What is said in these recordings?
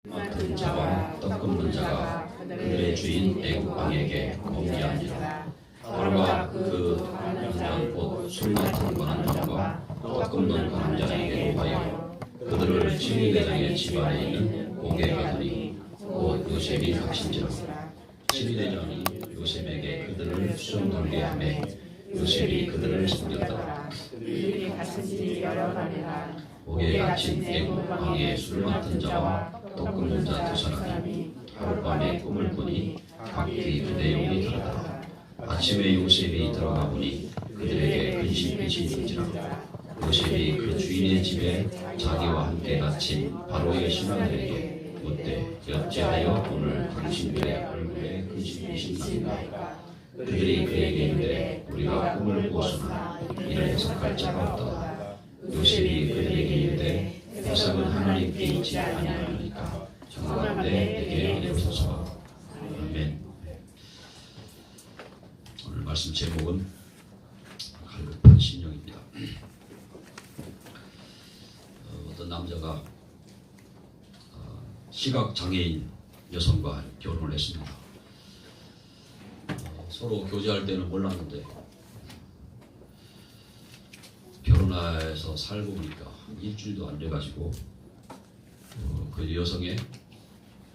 맡은 자와 떡 굽는 자가 그들의 주인 애국 왕에게 공개하니라. 바로가 그 관원장 곧 술 맡은 관원장과 떡 굽는 관원장에게 구하여 그들을 치리대장의 집안에 있는 옥에 가두니 곧 요셉이 확신지라. 치리대장이 요셉에게 그들을 수종돌게 하매 요셉이 그들을 숨겼더라. 그들이 갇힌지 여러 밤이라. 옥에 갇힌 애국 왕의 술 맡은 자와 떡 굽는 자 두 사람이 하룻밤에 꿈을 꾸니 각기 그 내용이 다르더라. 아침에 요셉이 들어가 보니 그들에게 근심이 진진지라. 요셉이 그 주인의 집에 자기와 함께 갇힌 바로의 신하들에게 묻되 어찌하여 오늘 당신들의 얼굴에 근심이 심하니까. 그들이 그에게 이르되 우리가 꿈을 꾸었으나 이를 해석할 자가 없다. 요셉이 그들에게 이르되 해석은 하나님께 있지 아니하니까 정하건대 내게 알려주소서. 아멘. 오늘 말씀 제목은 갈급한 심령입니다. 어떤 남자가 시각장애인 여성과 결혼을 했습니다. 서로 교제할 때는 몰랐는데 결혼해서 살고 보니까 일주일도 안 돼가지고 그 여성의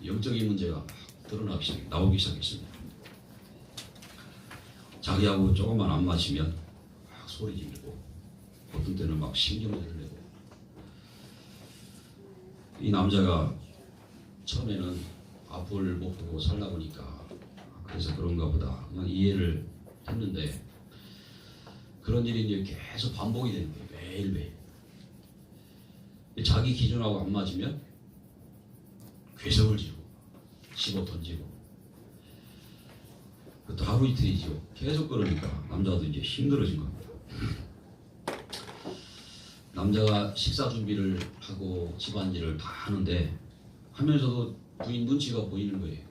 영적인 문제가 나오기 시작했습니다. 자기하고 조금만 안 맞으면 막 소리 지르고 어떤 때는 막 신경질을 내고. 이 남자가 처음에는 앞을 못 보고 살다 보니까 그래서 그런가 보다 그냥 이해를 했는데 그런 일이 이제 계속 반복이 되는 거예요. 매일매일. 자기 기준하고 안 맞으면 괴석을 지르고 집어 던지고 그것도 하루 이틀이죠. 계속 그러니까 남자도 이제 힘들어진 겁니다. 남자가 식사 준비를 하고 집안일을 다 하는데 하면서도 부인 눈치가 보이는 거예요.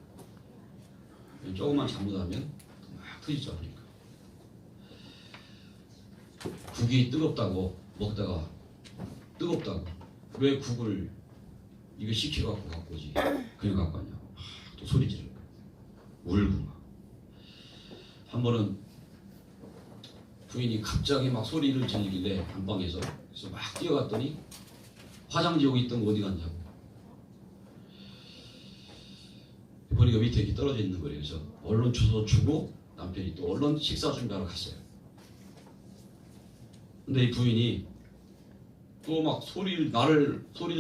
조금만 잘못하면 막 터지지 않으니까. 국이 뜨겁다고 먹다가 뜨겁다고 왜 국을 이거 식혀갖고 갖고 오지 그냥 갖고 왔냐. 또 소리 지르고 울고 막. 한 번은 부인이 갑자기 막 소리를 지르길래 안방에서 그래서 막 뛰어갔더니 화장지 여기 있던 거 어디 갔냐고. 보니까 밑에 이렇게 떨어져 있는 거예요. 그래서 얼른 주워 주고 남편이 또 얼른 식사 준비하러 갔어요. 근데 이 부인이 또 막 소리를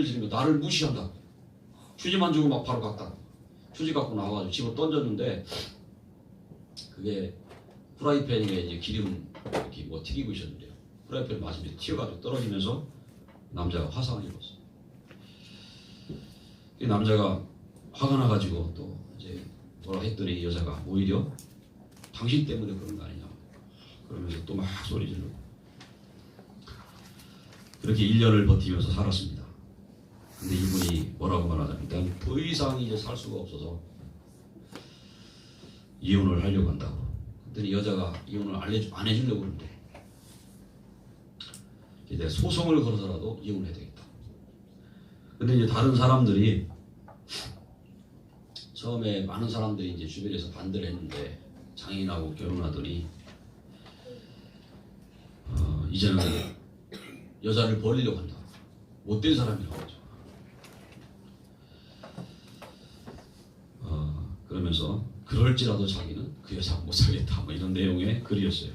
지르며 나를 무시한다. 휴지만 주고 막 바로 갔다. 휴지 갖고 나와가지고 집어 던졌는데 그게 프라이팬에 이제 기름 이렇게 뭐 튀기고 있었는데요. 프라이팬 맞으면 튀어가지고 떨어지면서 남자가 화상을 입었어. 이 남자가 화가 나가지고 또 이제 뭐라 했더니 여자가 오히려 당신 때문에 그런 거 아니냐 그러면서 또 막 소리 지르고 그렇게 1년을 버티면서 살았습니다. 근데 이분이 뭐라고 말하자면 더 이상 이제 살 수가 없어서 이혼을 하려고 한다고. 그랬더니 여자가 이혼을 안 해주려고 그러는데 이제 소송을 걸어서라도 이혼해야 되겠다. 근데 이제 다른 사람들이 처음에 많은 사람들이 이제 주변에서 반대를 했는데 장애인하고 결혼하더니 이제는 여자를 버리려고 한다. 못된 사람이라고 하죠. 그러면서 그럴지라도 자기는 그 여자 못 살겠다 뭐 이런 내용의 글이었어요.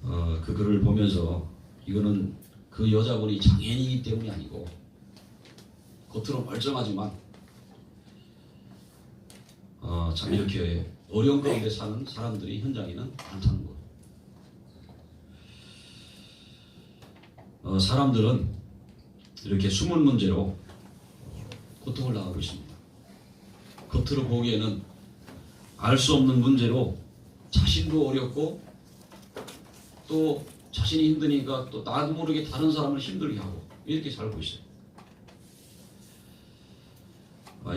그 글을 보면서 이거는 그 여자분이 장애인이기 때문이 아니고 겉으로 멀쩡하지만 참 이렇게 어려운 가운데 사는 사람들이 현장에는 많다는 거예요. 사람들은 이렇게 숨은 문제로 고통을 당하고 있습니다. 겉으로 보기에는 알 수 없는 문제로 자신도 어렵고 또 자신이 힘드니까 또 나도 모르게 다른 사람을 힘들게 하고 이렇게 살고 있어요.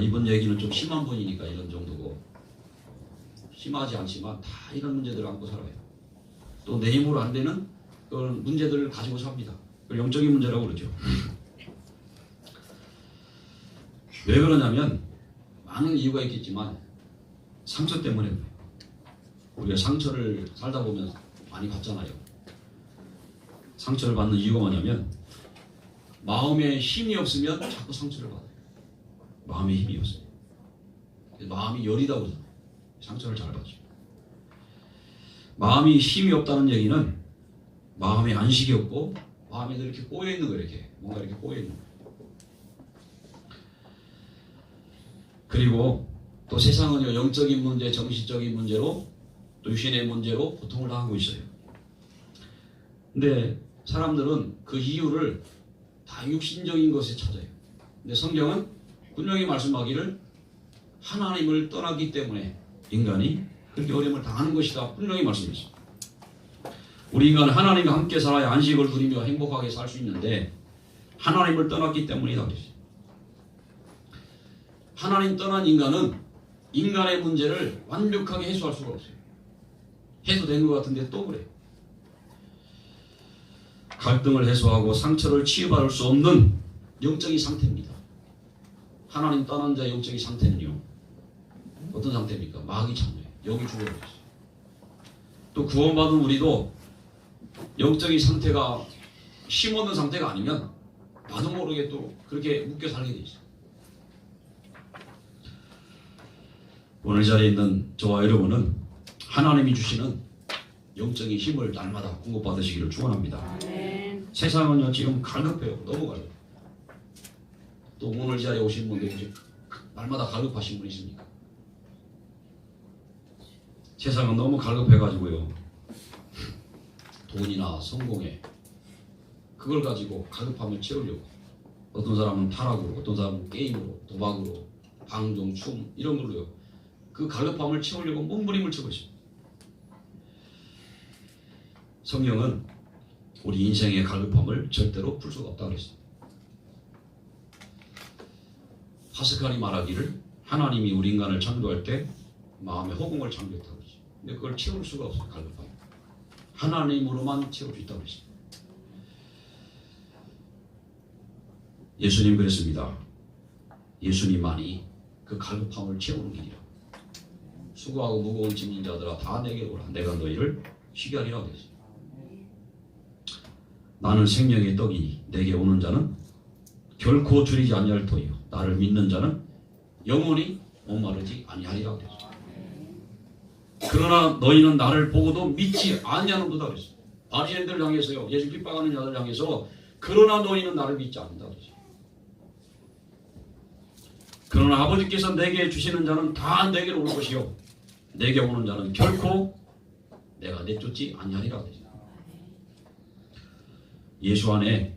이번 얘기는 좀 심한 분이니까 이런 정도고 심하지 않지만 다 이런 문제들을 안고 살아요. 또 내 힘으로 안 되는 그런 문제들을 가지고 삽니다. 그걸 영적인 문제라고 그러죠. 왜 그러냐면 많은 이유가 있겠지만 상처 때문에 그래요. 우리가 상처를 살다 보면 많이 받잖아요. 상처를 받는 이유가 뭐냐면 마음에 힘이 없으면 자꾸 상처를 받아요. 마음에 힘이 없어요. 마음이 여리다 그러잖아요. 상처를 잘 받죠. 마음이 힘이 없다는 얘기는 마음에 안식이 없고 마음이 이렇게 꼬여있는 거예요. 이렇게 뭔가 이렇게 꼬여있는 거예요. 그리고 또 세상은요, 영적인 문제, 정신적인 문제로 또 육신의 문제로 고통을 당하고 있어요. 근데 사람들은 그 이유를 다 육신적인 것에 찾아요. 근데 성경은 분명히 말씀하기를 하나님을 떠났기 때문에 인간이 그렇게 어려움을 당하는 것이다. 분명히 말씀했어요. 우리 인간은 하나님과 함께 살아야 안식을 누리며 행복하게 살 수 있는데 하나님을 떠났기 때문이다 그랬어요. 하나님 떠난 인간은 인간의 문제를 완벽하게 해소할 수가 없어요. 해소된 것 같은데 또 그래요. 갈등을 해소하고 상처를 치유받을 수 없는 영적인 상태입니다. 하나님 떠난 자의 영적인 상태는요, 어떤 상태입니까? 마귀 참여예요. 영이 죽어버렸어요. 또 구원받은 우리도 영적인 상태가 힘없는 상태가 아니면 나도 모르게 또 그렇게 묶여 살게 돼 있어요. 오늘 자리에 있는 저와 여러분은 하나님이 주시는 영적인 힘을 날마다 공급받으시기를 축원합니다. 세상은요 지금 갈급해요. 너무 갈급. 또 오늘 자리에 오신 분들 혹시 날마다 갈급하신 분 있습니까? 세상은 너무 갈급해가지고요, 돈이나 성공에 그걸 가지고 갈급함을 채우려고 어떤 사람은 타락으로, 어떤 사람은 게임으로, 도박으로, 방종, 춤 이런 걸로요 그 갈급함을 채우려고 몸부림을 치고 있습니다. 성경은 우리 인생의 갈급함을 절대로 풀 수가 없다고 그랬습니다. 파스칼이 말하기를 하나님이 우리 인간을 창조할 때 마음의 허공을 창조했다고 그랬어요. 근데 그걸 채울 수가 없어요. 갈급함. 하나님으로만 채울 수 있다고 그랬습니다. 예수님 그랬습니다. 예수님만이 그 갈급함을 채우는 길이라. 수고하고 무거운 짐진 자들아 다 내게로 오라. 내가 너희를 쉬게 하리라 그랬어요. 나는 생명의 떡이니 내게 오는 자는 결코 줄이지 아니할 터이요 나를 믿는 자는 영원히 목마르지 아니하리라 그랬어요. 그러나 너희는 나를 보고도 믿지 아니하는도다 그랬어요. 바리새인들 향해서요, 예수 핍박하는 자들 향해서 그러나 너희는 나를 믿지 않는다 그랬어요. 그러나 아버지께서 내게 주시는 자는 다 내게로 올 것이요 내게 오는 자는 결코 내가 내쫓지 아니하리라 그랬어요. 예수 안에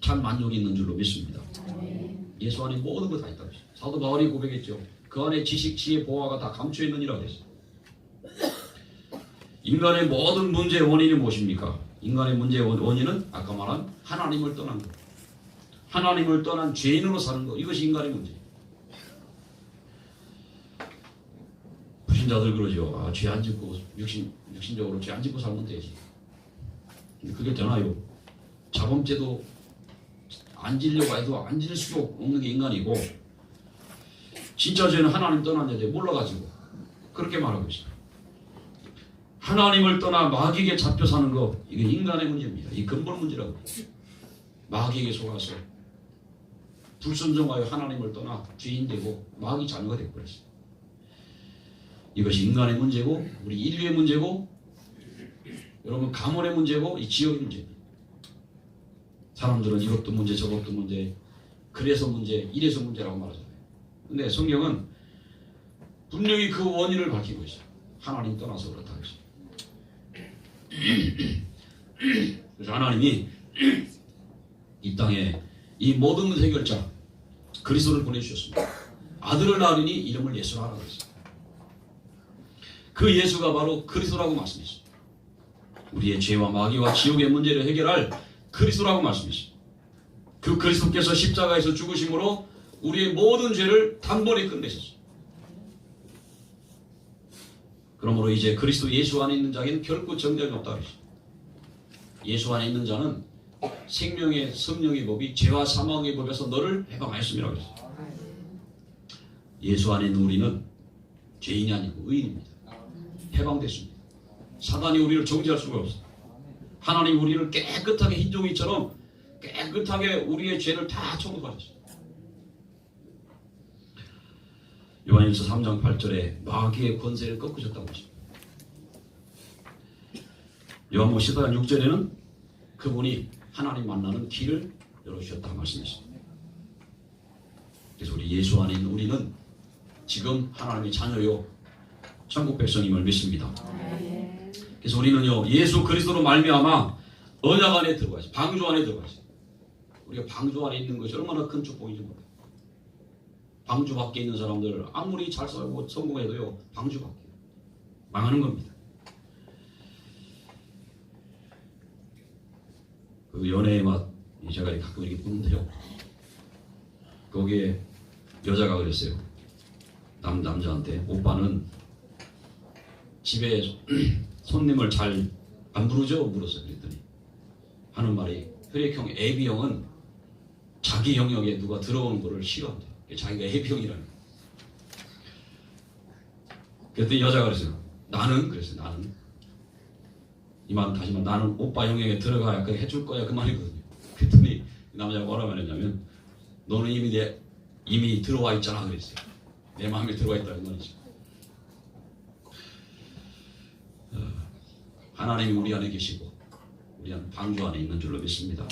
참 만족이 있는 줄로 믿습니다. 예수 안에 모든 것 다 있다고 했어요. 사도 바울이 고백했죠. 그 안에 지식, 지혜, 보화가 다 감춰 있느니라 그랬어요. 인간의 모든 문제의 원인이 무엇입니까? 인간의 문제의 원인은 아까 말한 하나님을 떠난 것, 하나님을 떠난 죄인으로 사는 것, 이것이 인간의 문제예요. 불신자들 그러죠. 아, 죄 안 짓고 육신적으로 죄 안 짓고 살면 되지. 근데 그게 되나요? 자범죄도 안 지려고 해도 안 질 수가 없는 게 인간이고, 진짜 죄는 하나님 떠난 자들 몰라가지고 그렇게 말하고 있어요. 하나님을 떠나 마귀에게 잡혀 사는 거, 이게 인간의 문제입니다. 이 근본 문제라고. 마귀에게 속아서 불순종하여 하나님을 떠나 죄인 되고 마귀 자녀가 되어버렸어요. 이것이 인간의 문제고, 우리 인류의 문제고, 여러분 가문의 문제고, 이 지역의 문제입니다. 사람들은 이것도 문제, 저것도 문제, 그래서 문제, 이래서 문제라고 말하잖아요. 근데 성경은 분명히 그 원인을 밝히고 있어요. 하나님 떠나서 그렇다고 했어요. 그래서 하나님이 이 땅에 이 모든 해결자 그리스도를 보내주셨습니다. 아들을 낳으니 이름을 예수라 하라고 했어요. 그 예수가 바로 그리스도라고 말씀했어요. 우리의 죄와 마귀와 지옥의 문제를 해결할 그리스도라고 말씀했어요. 그 그리스도께서 십자가에서 죽으심으로 우리의 모든 죄를 단번에 끝내셨어요. 그러므로 이제 그리스도 예수 안에 있는 자에게는 결코 정죄가 없다고 했어요. 예수 안에 있는 자는 생명의 성령의 법이 죄와 사망의 법에서 너를 해방하였음이라고 했어요. 예수 안에 있는 우리는 죄인이 아니고 의인입니다. 해방됐습니다. 사단이 우리를 정죄할 수가 없어요. 하나님 우리를 깨끗하게 흰종이처럼 깨끗하게 우리의 죄를 다 청구하셨어요. 요한일서 3장 8절에 마귀의 권세를 꺾으셨다고 하십니다. 요한복음 14장 6절에는 그분이 하나님 만나는 길을 열어주셨다고 말씀했습니다. 그래서 우리 예수 안에 있는 우리는 지금 하나님의 자녀요 천국 백성임을 믿습니다. 그래서 우리는요 예수 그리스도로 말미암아 언약 안에 들어가죠. 방주 안에 들어가죠. 우리가 방주 안에 있는 것이 얼마나 큰 축복인지 몰라요. 방주 밖에 있는 사람들 아무리 잘 살고 성공해도요 방주 밖에 망하는 겁니다. 그 연애의 맛 제가 가끔 이렇게 보는데요. 거기에 여자가 그랬어요. 남자한테 오빠는 집에 손님을 잘 안 부르죠? 물었어요. 그랬더니 하는 말이 혈액형 AB형은 자기 영역에 누가 들어오는 거를 싫어한대. 자기가 AB형이라는 거예요. 그랬더니 여자가 그랬어요. 나는 이 말은 다시 말하면 나는 오빠 영역에 들어가야 해줄 거야 그 말이거든요. 그랬더니 남자가 뭐라고 말했냐면 너는 이미 들어와 있잖아 그랬어요. 내 마음에 들어와 있다는 말이죠. 하나님이 우리 안에 계시고 우리 안 방주 안에 있는 줄로 믿습니다.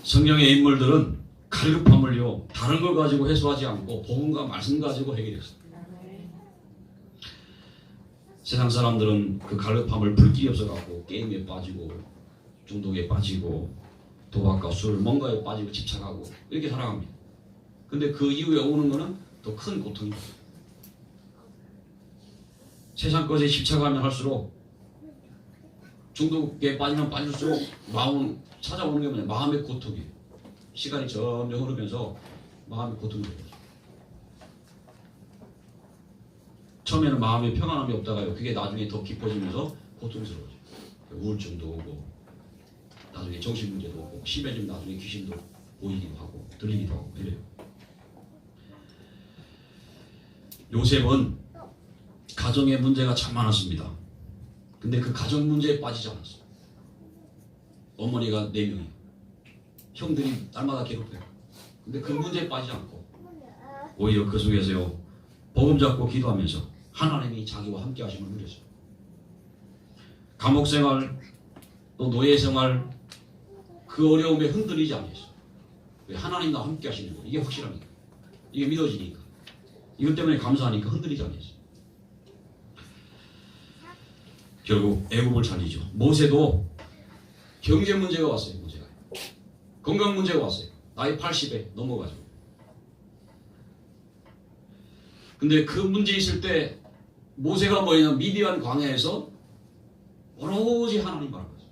성경의 인물들은 갈급함을요 다른 걸 가지고 해소하지 않고 복음과 말씀 가지고 해결했어요. 세상 사람들은 그 갈급함을 불길이 없어갖고 게임에 빠지고 중독에 빠지고 도박과 술 뭔가에 빠지고 집착하고 이렇게 살아갑니다. 근데 그 이후에 오는 거는 더 큰 고통입니다. 세상 것에 집착하면 할수록 중독에 빠지면 빠질수록 마음 찾아오는 게 뭐냐 마음의 고통이에요. 시간이 점점 흐르면서 마음의 고통이 돼요. 처음에는 마음의 평안함이 없다가요 그게 나중에 더 깊어지면서 고통스러워져요. 우울증도 오고 나중에 정신문제도 오고 심해지면 나중에 귀신도 보이기도 하고 들리기도 하고 이래요. 요셉은 가정의 문제가 참 많았습니다. 근데 그 가정 문제에 빠지지 않았어요. 어머니가 4명이에요. 형들이 날마다 괴롭혀요. 근데 그 문제에 빠지지 않고 오히려 그 속에서요 복음 잡고 기도하면서 하나님이 자기와 함께 하심을 누렸어요. 감옥생활 또 노예생활 그 어려움에 흔들리지 않았어요. 하나님 나와 함께 하시는 거 이게 확실하니까 이게 믿어지니까 이것 때문에 감사하니까 흔들리지 않았어요. 결국 애굽을 살리죠. 모세도 경제 문제가 왔어요. 모세가 건강 문제가 왔어요. 나이 80에 넘어가지고. 근데 그 문제 있을 때 모세가 뭐냐면 미디안 광야에서 오로지 하나님 바라봤어요.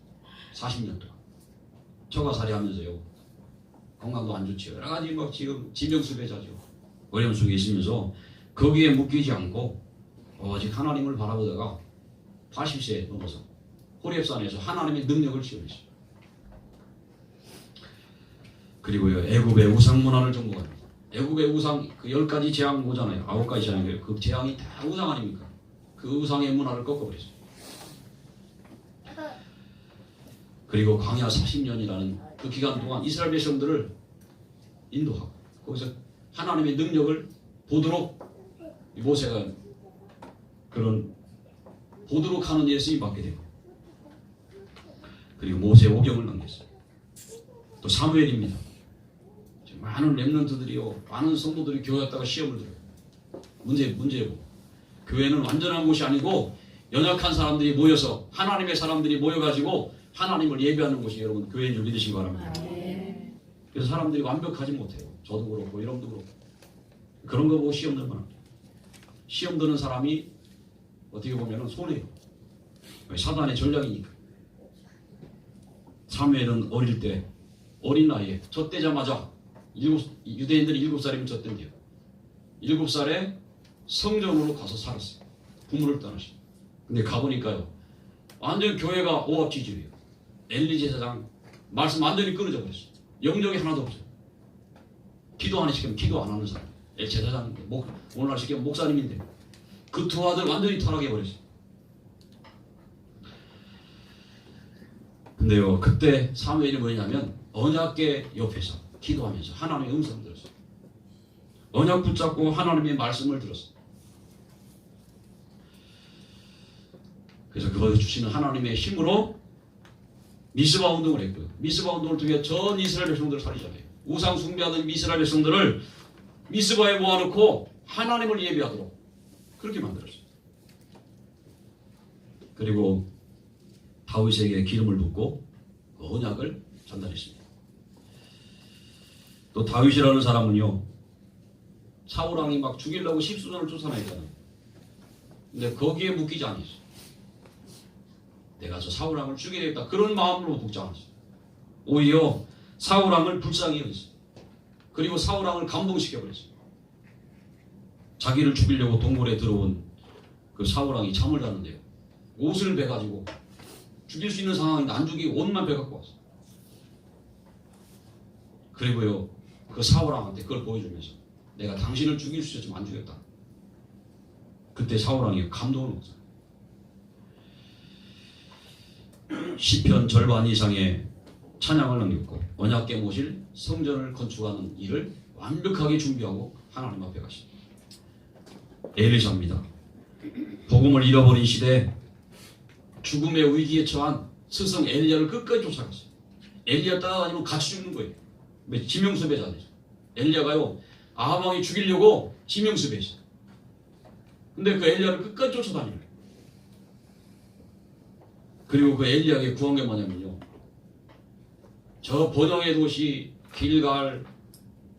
40년 동안 처가살이 하면서요. 건강도 안 좋지요. 여러 가지 막 지금 지명수배자죠. 어려움 속에 있으면서 거기에 묶이지 않고 오직 하나님을 바라보다가 80세에 넘어서 호렙산에서 하나님의 능력을 체험했어요. 그리고요 애굽의 우상 문화를 정복합니다. 애굽의 우상 그 10가지 재앙 오잖아요. 9가지 재앙이에요. 그 재앙이 다 우상 아닙니까? 그 우상의 문화를 꺾어버렸어요. 그리고 광야 40년이라는 그 기간 동안 이스라엘 백성들을 인도하고 거기서 하나님의 능력을 보도록 모세가 그런 보도록 하는 일에 쓰임받게 되고 그리고 모세 오경을 남겼어요. 또 사무엘입니다. 많은 렘넌트들이요 많은 성도들이 교회 갔다가 시험을 들어요. 문제고 교회는 완전한 곳이 아니고 연약한 사람들이 모여서 하나님의 사람들이 모여가지고 하나님을 예배하는 곳이 여러분 교회인 줄 믿으시기 바랍니다. 그래서 사람들이 완벽하지 못해요. 저도 그렇고 여러분도 그렇고 그런 거 보고 시험 들면 합니다. 시험 드는 사람이 어떻게 보면 손해요. 사단의 전략이니까. 사무엘은 어릴 때 어린 나이에 젖대자마자 유대인들이 7살이면 젖댄대요. 7살에 성전으로 가서 살았어요. 부모를 떠나시. 근데 가보니까요 완전 교회가 오합지졸이에요. 엘리 제사장 말씀 완전히 끊어져 버렸어요. 영적이 하나도 없어요. 기도 안 시키면 기도 안 하는 사람. 제사장인데 오늘날 시키면 목사님인데 그 두 아들 완전히 타락해버렸어요. 근데요 그때 사무엘이 뭐냐면 언약궤 옆에서 기도하면서 하나님의 음성을 들었어요. 언약 붙잡고 하나님의 말씀을 들었어요. 그래서 그것을 주시는 하나님의 힘으로 미스바 운동을 했고요. 미스바 운동을 통해 전 이스라엘 백성들을 살리잖아요. 우상 숭배하던 이스라엘 백성들을 미스바에 모아놓고 하나님을 예배하도록 그렇게 만들었어요. 그리고 다윗에게 기름을 붓고 언약을 전달했습니다. 또 다윗이라는 사람은요 사울 왕이 막 죽이려고 십수년을 쫓아내잖아요. 근데 거기에 묶이지 않았어요. 내가 저 사울 왕을 죽이겠다 그런 마음으로 묶지 않았어요. 오히려 사울 왕을 불쌍히 여겼어요. 그리고 사울 왕을 감동시켜버렸어요. 자기를 죽이려고 동굴에 들어온 그 사울 왕이 잠을 잤는데요. 옷을 베가지고 죽일 수 있는 상황인데 안 죽이고 옷만 베갖고 왔어요. 그리고요 그 사울 왕한테 그걸 보여주면서 내가 당신을 죽일 수 있었지만 안 죽였다. 그때 사울 왕이 감동을 먹었어요. 시편 절반 이상의 찬양을 남겼고 언약궤 모실 성전을 건축하는 일을 완벽하게 준비하고 하나님 앞에 가십니다. 엘리사입니다. 복음을 잃어버린 시대에 죽음의 위기에 처한 스승 엘리야를 끝까지 쫓아갔어요. 엘리야 따라다니면 같이 죽는 거예요. 지명수배자들이죠. 엘리야가요 아합 왕이 죽이려고 지명수배했어요. 근데 그 엘리야를 끝까지 쫓아다니는 거예요. 그리고 그 엘리야에게 구한 게 뭐냐면요. 저 번영의 도시 길갈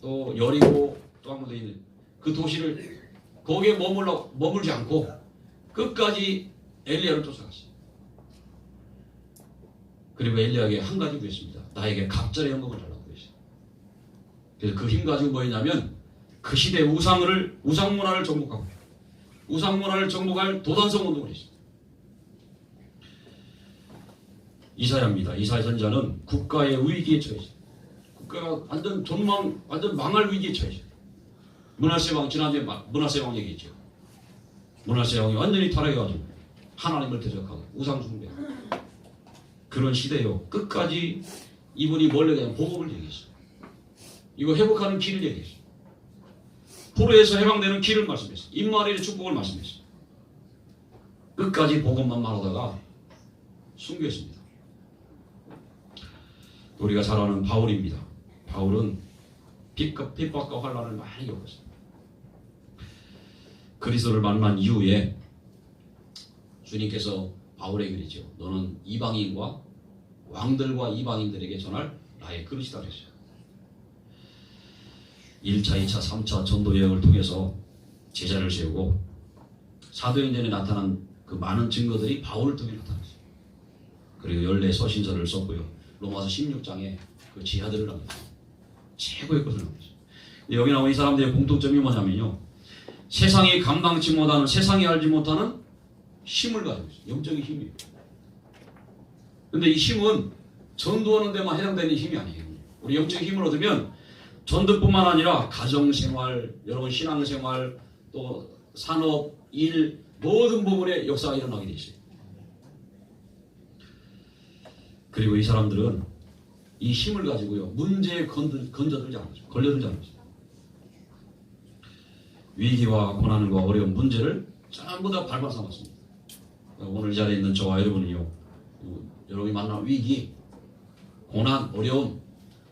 또 여리고 또 한 군데 있는 그 도시를 거기에 머물지 않고 끝까지 엘리야를 쫓아갔어요. 그리고 엘리야에게 한 가지 구했습니다. 나에게 갑절의 연금을 달라고 구했어요. 그래서 그 힘 가지고 뭐였냐면 그 시대 우상문화를 정복하고 우상문화를 정복할 도단성 운동을 했습니다. 이사야입니다. 이사야 선지자는 국가의 위기에 처했어요. 국가가 완전 망할 위기에 처했어요. 므낫세 왕 지난주에 므낫세 왕 얘기했죠. 므낫세 왕이 완전히 타락해가지고 하나님을 대적하고 우상 숭배 그런 시대요. 끝까지 이분이 뭘 얘기하면 복음을 얘기했어요. 이거 회복하는 길을 얘기했어요. 포로에서 해방되는 길을 말씀했어요. 임마누엘의 축복을 말씀했어요. 끝까지 복음만 말하다가 순교했습니다. 우리가 잘 아는 바울입니다. 바울은 핍박과 환난을 많이 겪었어요. 그리스도를 만난 이후에 주님께서 바울에게 그랬죠. 너는 이방인과 왕들과 이방인들에게 전할 나의 그릇이다 그랬어요. 1차, 2차, 3차 전도 여행을 통해서 제자를 세우고 사도행전에 나타난 그 많은 증거들이 바울을 통해 나타났어요. 그리고 14서신서를 썼고요. 로마서 16장에 그 지하들을 남겼어요. 최고의 것을 남겼어요. 여기 나온 이 사람들의 공통점이 뭐냐면요. 세상이 감당치 못하는, 세상이 알지 못하는 힘을 가지고 있어요. 영적인 힘이에요. 근데 이 힘은 전도하는 데만 해당되는 힘이 아니에요. 우리 영적인 힘을 얻으면 전도뿐만 아니라 가정생활, 여러분 신앙생활, 또 산업, 일, 모든 부분에 역사가 일어나게 돼 있어요. 그리고 이 사람들은 이 힘을 가지고요 문제에 걸려들지 않았어요. 위기와 고난과 어려운 문제를 전부 다 발판 삼았습니다. 오늘 이 자리에 있는 저와 여러분이요, 여러분이 만난 위기, 고난, 어려움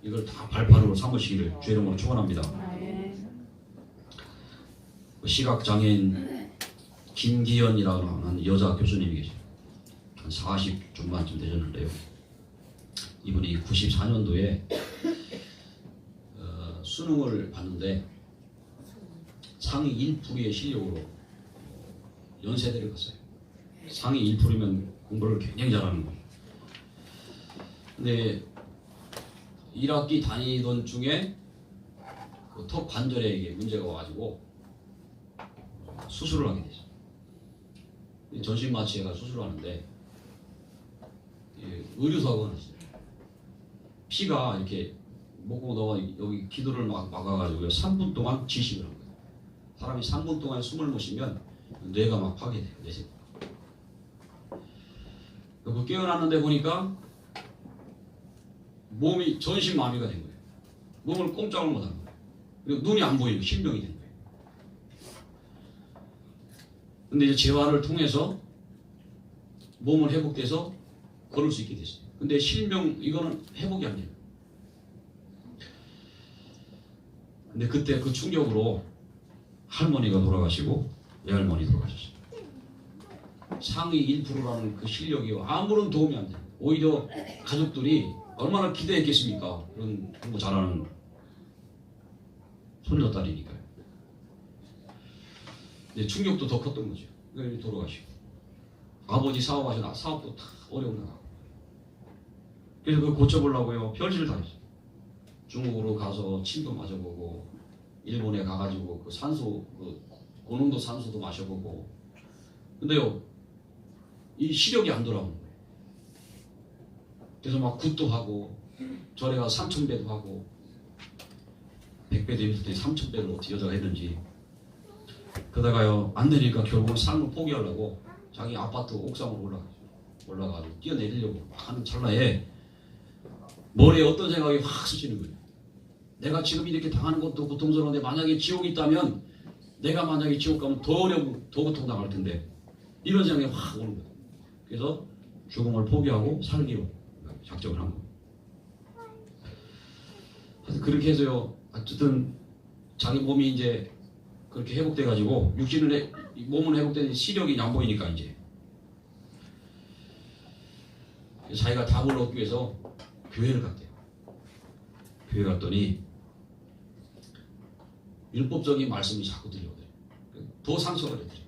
이걸 다 발판으로 삼으시기를 주의 이름으로 축원합니다. 시각장애인 김기현이라고 하는 여자 교수님이 계세요. 한 40 중반쯤 되셨는데요. 이분이 94년도에 수능을 봤는데 상위 1%의 실력으로 연세대를 갔어요. 상위 1%면 공부를 굉장히 잘하는 거예요. 근데 1학기 다니던 중에 그 턱 관절에 문제가 와가지고 수술을 하게 됐어요. 전신마취해가 수술을 하는데 의료사고가 났어요. 피가 이렇게 목고도가 여기 기도를 막아가지고 3분 동안 지식을 한 거예요. 사람이 3분 동안 숨을 못 쉬면 뇌가 막 파괴돼요. 뇌세포. 그 깨어났는데 보니까 몸이 전신 마비가 된 거예요. 몸을 꼼짝을 못하는 거예요. 그리고 눈이 안 보이고 실명이 된 거예요. 근데 이제 재활을 통해서 몸을 회복돼서 걸을 수 있게 됐어요. 근데 실명 이거는 회복이 안 돼요. 근데 그때 그 충격으로 할머니가 돌아가시고 외할머니 돌아가셨어요. 상위 1%라는 그 실력이 아무런 도움이 안 돼요. 오히려 가족들이 얼마나 기대했겠습니까? 그런 공부 잘하는 손녀딸이니까요. 근데 충격도 더 컸던 거죠. 그래서 돌아가시고 아버지 사업하시나 사업도 다 어려운 나라고. 그래서 그걸 고쳐보려고요. 별짓을 다 했어요. 중국으로 가서 침도 마셔보고 일본에 가가지고 그 산소 그 고농도 산소도 마셔보고. 근데요 이 시력이 안 돌아오는 거예요. 그래서 막 굿도 하고 절에 가서 3,000배도 하고 100배도 힘들 때 3,000배를 어떻게 여자가 했는지. 그러다가요 안 되니까 결국은 삶을 포기하려고 자기 아파트 옥상으로 올라가서 뛰어내리려고 막 하는 찰나에 머리에 어떤 생각이 확 스치는 거예요. 내가 지금 이렇게 당하는 것도 고통스러운데 만약에 지옥이 있다면 내가 만약에 지옥 가면 더 어려운 더 고통당할 텐데 이런 생각이 확 오는 거예요. 그래서 죽음을 포기하고 살기로 작정을 한 거예요. 그렇게 해서요 어쨌든 자기 몸이 이제 그렇게 회복돼가지고 몸은 회복되는데 시력이 안 보이니까 이제 자기가 답을 얻기 위해서 교회를 갔대요. 교회 갔더니 율법적인 말씀이 자꾸 들려오더래요. 더 상처가 되더래요.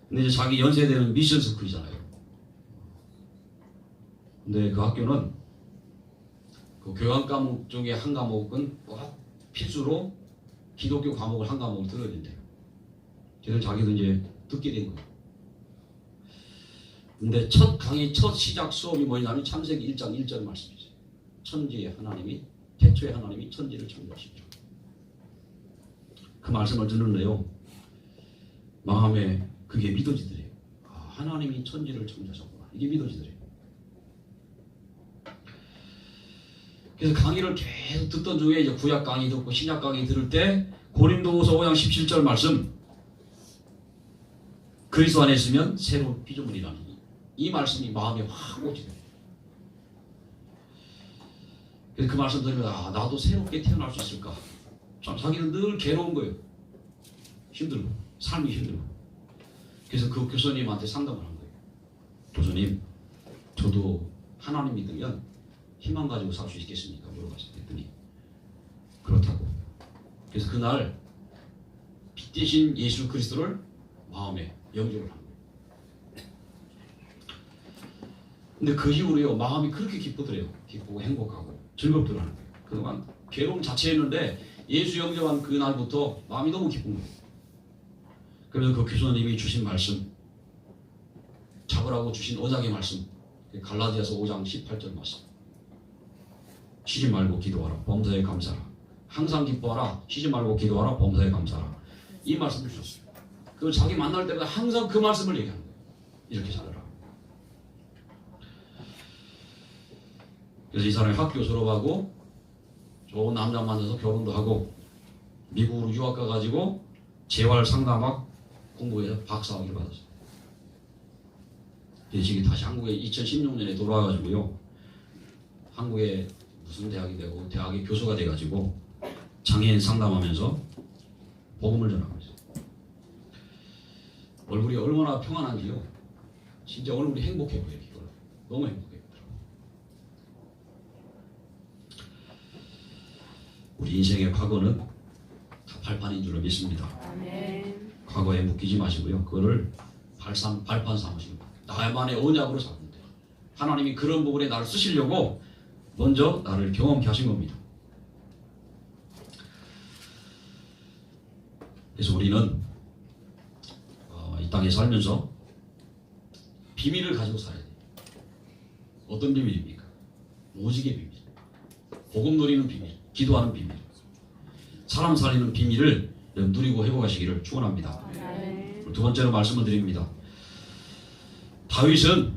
근데 이제 자기 연세대는 미션 스쿨이잖아요. 근데 그 학교는 그 교양 과목 중에 한 과목은 필수로 기독교 과목을 한 과목을 들어야 된대요. 그래서 자기도 이제 듣게 된 거예요. 근데 첫 강의 첫 시작 수업이 뭐냐면 창세기 1장 1절 말씀이죠. 천지의 하나님이 태초에 하나님이 천지를 창조하셨죠. 그 말씀을 듣는데요 마음에 그게 믿어지더래요. 하나님이 천지를 창조하셨구나. 이게 믿어지더래요. 그래서 강의를 계속 듣던 중에 이제 구약 강의 듣고 신약 강의 들을 때 고린도후서 5장 17절 말씀 그리스도 안에 있으면 새로운 피조물이라니 이 말씀이 마음에 확 꽂히더래요. 그래서 그 말씀 들으면 나도 새롭게 태어날 수 있을까? 참 자기는 늘 괴로운 거예요. 힘들고 삶이 힘들고. 그래서 그 교수님한테 상담을 한 거예요. 교수님 저도 하나님 믿으면 희망 가지고 살 수 있겠습니까? 물어봤어요. 그랬더니 그렇다고. 그래서 그날 빛 대신 예수 그리스도를 마음에 영접을 한 거예요. 근데 그 이후로요 마음이 그렇게 기쁘더래요. 기쁘고 행복하고 즐겁더라는 거예요. 그동안 괴로움 자체였는데 예수 영접한 그날부터 마음이 너무 기쁜 거예요. 그래서 그 교수님이 주신 말씀 잡으라고 주신 언약의 말씀 갈라디아서 5장 18절 말씀 쉬지 말고 기도하라 범사에 감사하라 항상 기뻐하라 쉬지 말고 기도하라 범사에 감사하라 이 말씀을 주셨어요. 그걸 자기 만날 때마다 항상 그 말씀을 얘기하는 거예요. 이렇게 살아라. 그래서 이 사람이 학교 졸업하고 좋은 남자 만나서 결혼도 하고 미국으로 유학 가가지고 재활 상담학 공부해서 박사학위를 받았어요. 지금 다시 한국에 2016년에 돌아와가지고요 한국에 무슨 대학이 되고 대학의 교수가 돼가지고 장애인 상담하면서 복음을 전하고 있어요. 얼굴이 얼마나 평안한지요. 진짜 얼굴이 행복해 보여요. 너무 행복해 보여요. 우리 인생의 과거는 다 발판인 줄로 믿습니다. 아멘. 과거에 묶이지 마시고요. 그거를 발판 삼으시고 나만의 언약으로 삼는데 하나님이 그런 부분에 나를 쓰시려고 먼저 나를 경험케 하신 겁니다. 그래서 우리는 이 땅에 살면서 비밀을 가지고 살아야 돼요. 어떤 비밀입니까? 오직의 비밀. 복음 누리는 비밀, 기도하는 비밀, 사람 살리는 비밀을 누리고 회복하시기를 축원합니다. 두 번째로 말씀을 드립니다. 다윗은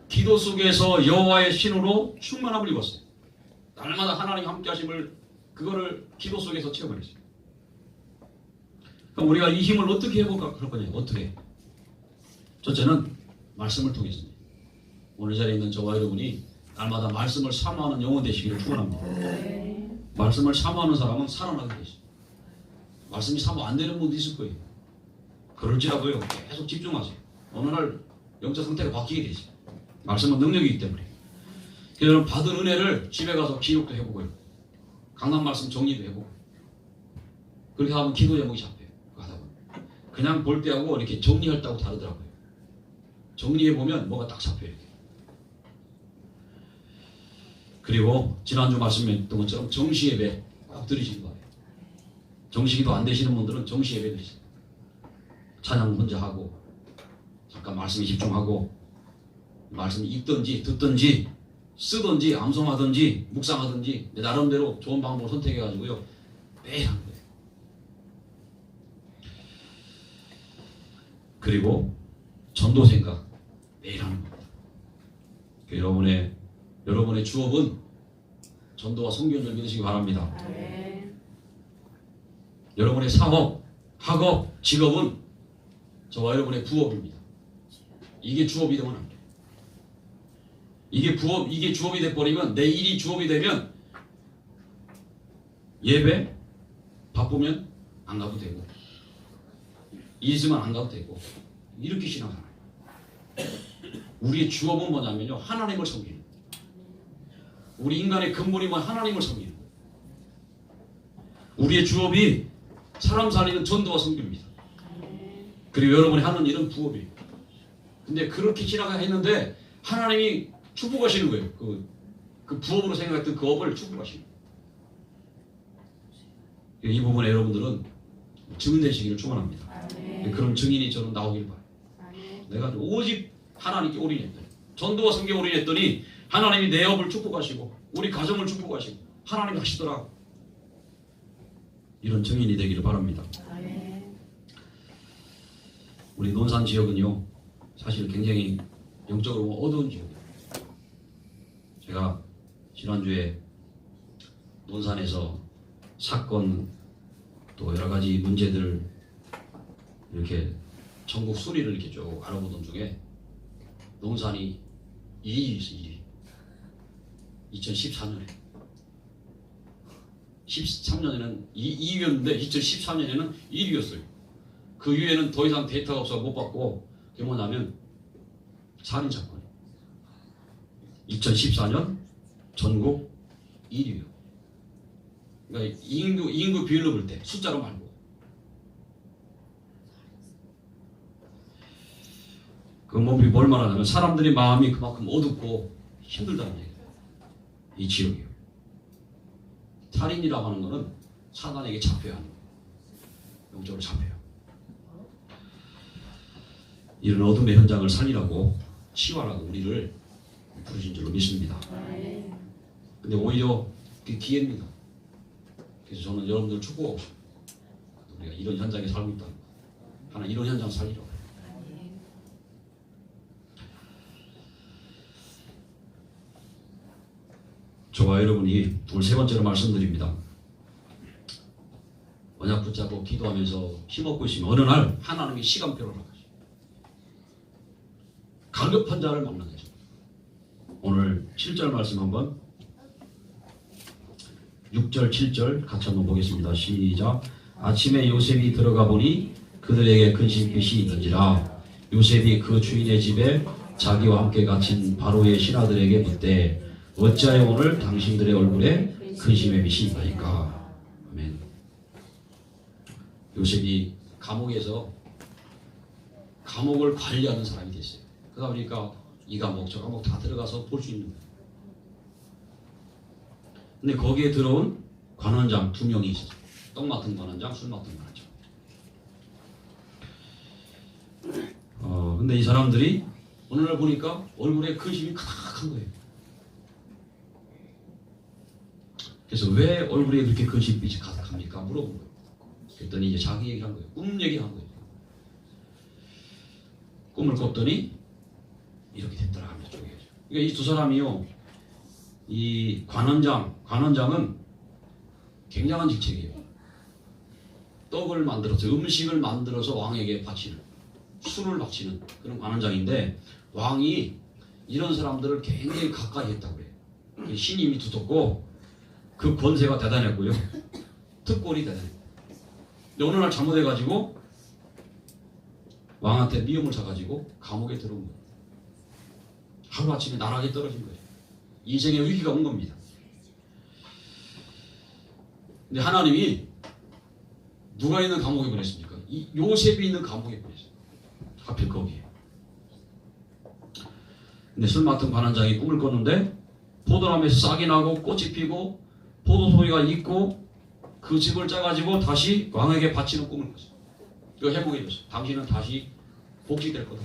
기도 속에서 여호와의 신으로 충만함을 입었어요. 날마다 하나님 함께 하심을 그거를 기도 속에서 체험을 했어요. 그럼 우리가 이 힘을 어떻게 회복할 거냐? 어떻게? 첫째는 말씀을 통해서입니다. 오늘 자리에 있는 저와 여러분이 날마다 말씀을 사모하는 영혼 되시기를 축원합니다. 말씀을 사모하는 사람은 살아나게 되죠. 말씀이 사모 안 되는 분도 있을 거예요. 그럴지라도요, 계속 집중하세요. 어느 날 영적 상태가 바뀌게 되죠. 말씀은 능력이기 때문에. 그래서 받은 은혜를 집에 가서 기록도 해보고요. 강단 말씀 정리도 해보고. 그렇게 하면 기도 제목이 잡혀요. 하다 보면. 그냥 볼 때하고 이렇게 정리할 때하고 다르더라고요. 정리해보면 뭐가 딱 잡혀요. 이렇게. 그리고 지난주 말씀했던 것처럼 정시 예배 꼭 드리시기 바래요. 정시기도 안 되시는 분들은 정시 예배 드리세요. 찬양 혼자 하고 잠깐 말씀에 집중하고 말씀 읽든지 듣든지 쓰든지 암송하든지 묵상하든지 내 나름대로 좋은 방법을 선택해가지고요 매일 하는 거예요. 그리고 전도 생각 매일 하는 겁니다. 여러분의 주업은 전도와 성경을 믿으시기 바랍니다. 여러분의 사업, 학업, 직업은 저와 여러분의 부업입니다. 이게 주업이 되면 안 돼요. 이게 주업이 돼버리면 내 일이 주업이 되면 예배 바쁘면 안 가도 되고 일 있으면 안 가도 되고 이렇게 신앙하잖아요. 우리의 주업은 뭐냐면요 하나님을 섬기는 거예요. 우리 인간의 근본이 뭐 하나님을 섬기는 거예요. 우리의 주업이 사람 살리는 전도와 섬깁니다. 그리고 여러분이 하는 일은 부업이에요. 근데 그렇게 지나가했는데 하나님이 축복하시는 거예요. 그 부업으로 생각했던 그 업을 축복하시는 거예요. 이 부분에 여러분들은 증인되시기를 축원합니다. 그런 증인이 저는 나오길 바라요. 내가 오직 하나님께 올인했더니 전도와 성경에 올인했더니 하나님이 내 업을 축복하시고 우리 가정을 축복하시고 하나님이 하시더라. 이런 증인이 되기를 바랍니다. 우리 논산 지역은요 사실 굉장히 영적으로 어두운 지역이에요. 제가 지난주에 논산에서 사건 또 여러 가지 문제들 이렇게 전국 수리를 이렇게 쭉 알아보던 중에 논산이 1위에 있어요. 1위. 2014년에 13년에는 2위였는데 2014년에는 1위였어요. 그 위에는 더 이상 데이터가 없어서 못 받고 그게 뭐냐면 살인사건이에요. 2014년 전국 1위요. 그러니까 인구 비율로 볼 때 숫자로 말고 그 몸이 뭘 말하냐면 사람들의 마음이 그만큼 어둡고 힘들다는 얘기예요. 이 지역이요. 살인이라고 하는 거는 사단에게 잡혀야 하는 거예요. 영적으로 잡혀요. 이런 어둠의 현장을 살리라고 치유하라고 우리를 부르신 줄로 믿습니다. 근데 오히려 그게 기회입니다. 그래서 저는 여러분들 축복하고 싶어요. 우리가 이런 현장에 살고 있다. 하나 이런 현장 살리라고. 저와 여러분이 세 번째로 말씀드립니다. 언약 붙잡고 기도하면서 힘없고 있으면 어느 날 하나님이 시간표를 나가죠. 갈급한 자를 만나게 해줘. 오늘 7절 말씀 한번 6절 7절 같이 한번 보겠습니다. 시작. 아침에 요셉이 들어가 보니 그들에게 근심빛이 있는지라. 요셉이 그 주인의 집에 자기와 함께 갇힌 바로의 신하들에게 묻되 어찌하여 오늘 당신들의 얼굴에 근심의 빛이 있나이까. 아멘. 요셉이 감옥에서 감옥을 관리하는 사람이 됐어요. 그러다 보니까 이 감옥 저 감옥 다 들어가서 볼 수 있는 거예요. 근데 거기에 들어온 관원장 2명이 있었어요. 떡 맡은 관원장, 술 맡은 관원장. 근데 이 사람들이 어느 날 보니까 얼굴에 근심이 가득한 거예요. 그래서 왜 얼굴에 그렇게 근심빛이 가득합니까? 물어본 거예요. 그랬더니 이제 자기 얘기한 거예요. 꿈 얘기한 거예요. 꿈을 꿨더니 이렇게 됐더라 하면서 쪼개죠. 그러니까 이 두 사람이요, 이 관원장은 굉장한 직책이에요. 떡을 만들어서, 음식을 만들어서 왕에게 바치는, 술을 바치는 그런 관원장인데, 왕이 이런 사람들을 굉장히 가까이 했다고 해요. 신임이 두텁고 그 권세가 대단했고요, 특권이 대단해요. 근데 어느 날 잘못해가지고 왕한테 미움을 사가지고 감옥에 들어온 거예요. 하루아침에 나락에 떨어진 거예요. 인생의 위기가 온 겁니다. 근데 하나님이 누가 있는 감옥에 보냈습니까? 이 요셉이 있는 감옥에 보냈어요. 하필 거기에. 근데 술 맡은 관원장이 꿈을 꿨는데 포도나무에서 싹이 나고 꽃이 피고 포도송이가 있고 그 즙을 짜가지고 다시 왕에게 바치는 꿈을 꿨어요. 이거 해보겠어요. 당신은 다시 복직될 거다.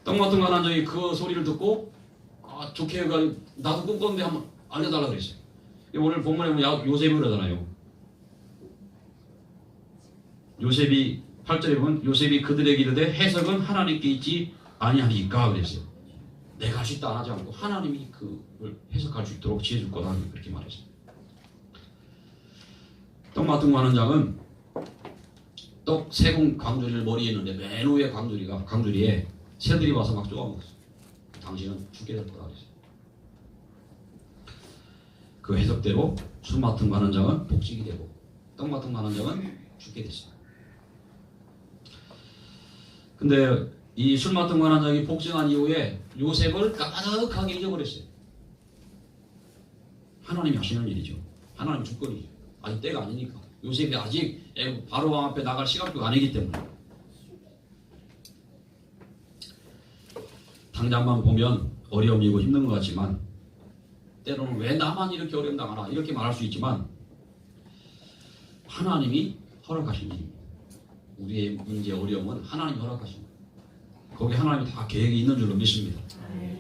떡 맡은 관원장이 그 소리를 듣고 좋게 해가지고 나도 꿈꿨는데 한번 알려달라 그랬어요. 오늘 본문에 보면 요셉이 그러잖아요. 요셉이 8절에 보면 요셉이 그들에게 이르되 해석은 하나님께 있지 아니하니까 그랬어요. 내가 할 수 있다 하지 않고 하나님이 그걸 해석할 수 있도록 지혜 줄 거다 그렇게 말했어요. 떡 맡은 관원장은 떡 세 공 광주리를 머리에 있는데 맨 위에 광주리에 새들이 와서 막 쪼아먹었어요. 당신은 죽게 될 거다 그랬어요. 그 해석대로 술 맡은 관원장은 복직이 되고 떡 맡은 관원장은 죽게 됐어요. 근데 이 술 맡은 관원장이 복직한 이후에 요셉을 까마득하게 잊어버렸어요. 하나님이 하시는 일이죠. 하나님 주권이죠. 아직 때가 아니니까. 요셉이 아직 바로 왕 앞에 나갈 시간표가 아니기 때문에. 당장만 보면 어려움이고 힘든 것 같지만 때로는 왜 나만 이렇게 어려움 당하나 이렇게 말할 수 있지만 하나님이 허락하신 일입니다. 우리의 문제 어려움은 하나님이 허락하신 거예요. 거기 하나님이 다 계획이 있는 줄로 믿습니다.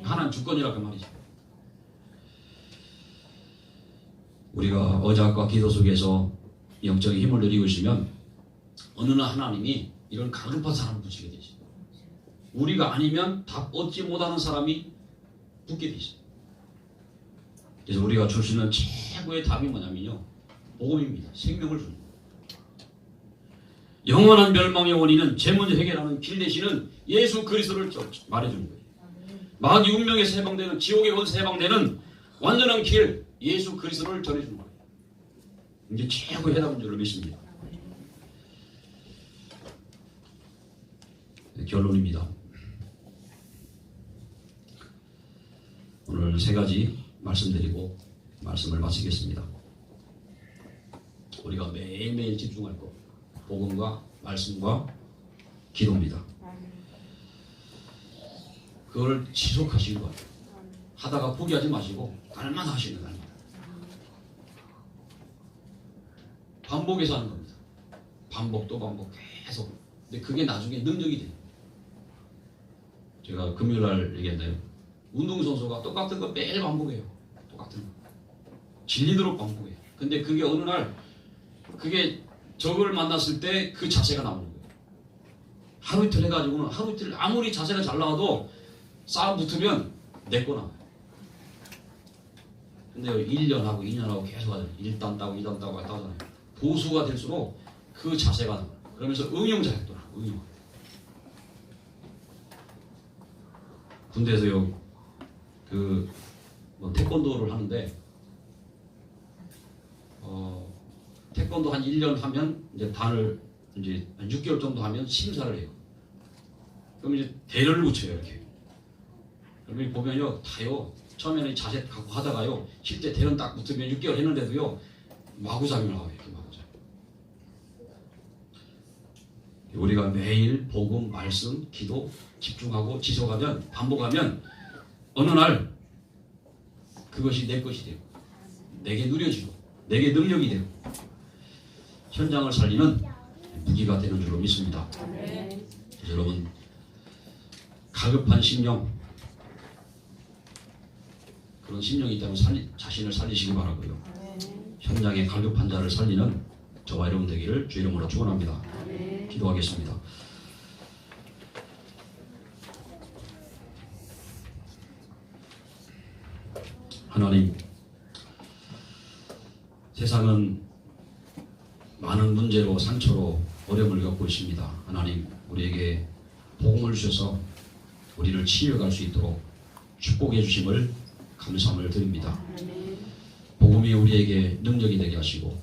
하나님 주권이라고 말이죠. 우리가 언약과 기도 속에서 영적인 힘을 누리고 있으면 어느 날 하나님이 이런 가급한 사람을 붙이게 되죠. 우리가 아니면 답 얻지 못하는 사람이 붙게 되죠. 그래서 우리가 줄 수 있는 최고의 답이 뭐냐면요, 복음입니다. 생명을 주는 거예요. 영원한 멸망의 원인은 죄 문제 해결하는 길 되시는 예수 그리스도를 말해주는 거예요. 마귀 운명에서 해방되는, 지옥의 원수 해방되는 완전한 길 예수 그리스도를 전해주는 거예요. 이제 최고의 해답인 줄로 믿습니다. 결론입니다. 오늘 세 가지 말씀드리고 말씀을 마치겠습니다. 우리가 매일매일 집중할 것, 복음과 말씀과 기도입니다. 그걸 지속하시는 거예요. 하다가 포기하지 마시고 날마다 하시는 거예요. 반복해서 하는 겁니다. 반복 또 반복 계속. 근데 그게 나중에 능력이 돼요. 제가 금요일날 얘기했나요? 운동선수가 똑같은 거 매일 반복해요. 똑같은 거. 질리도록 반복해요. 근데 그게 어느 날 그게 적을 만났을 때 그 자세가 나오는 거예요. 하루 이틀 해가지고는 하루 이틀 아무리 자세가 잘 나와도 싸움 붙으면 내 거 나와요. 근데 1년하고 2년하고 계속 하잖아요. 1단 따고 2단 따고 왔다 하잖아요. 보수가 될수록 그 자세가 나와요. 그러면서 응용자격도 나와요. 응용. 군대에서요, 태권도를 하는데, 태권도 한 1년 하면, 이제 단을, 이제 한 6개월 정도 하면 심사를 해요. 그럼 이제 대련을 붙여요, 이렇게. 그러면 보면요, 다요, 처음에는 자세 갖고 하다가요, 실제 대련 딱 붙으면 6개월 했는데도요, 마구잡이를 나와요, 이렇게 마구잡이. 우리가 매일 복음, 말씀, 기도, 집중하고 지속하면, 반복하면 어느 날 그것이 내 것이 되고 내게 누려지고 내게 능력이 되고 현장을 살리는 무기가 되는 줄로 믿습니다. 여러분, 가급한 심령, 그런 심령이 있다면 자신을 살리시기 바라고요. 현장의 갈급 환자를 살리는 저와 여러분 되기를 주 이름으로 축원합니다. 기도하겠습니다. 하나님, 세상은 많은 문제로 상처로 어려움을 겪고 있습니다. 하나님, 우리에게 복음을 주셔서 우리를 치유해갈 수 있도록 축복해 주심을 감사함을 드립니다. 복음이 우리에게 능력이 되게 하시고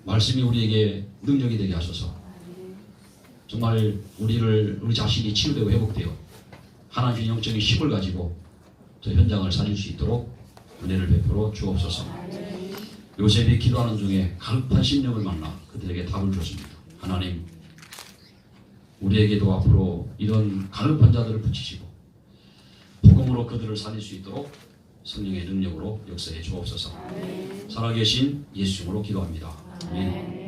말씀이 우리에게 능력이 되게 하셔서 정말 우리 자신이 치유되고 회복되어 하나님의 영적인 힘을 가지고 저 현장을 살릴 수 있도록 은혜를 베풀어 주옵소서. 요셉이 기도하는 중에 갈급한 심령을 만나 그들에게 답을 줬습니다. 하나님, 우리에게도 앞으로 이런 갈급한 자들을 붙이시고 복음으로 그들을 살릴 수 있도록 성령의 능력으로 역사해 주옵소서. 살아계신 예수 이름으로 기도합니다. 아멘.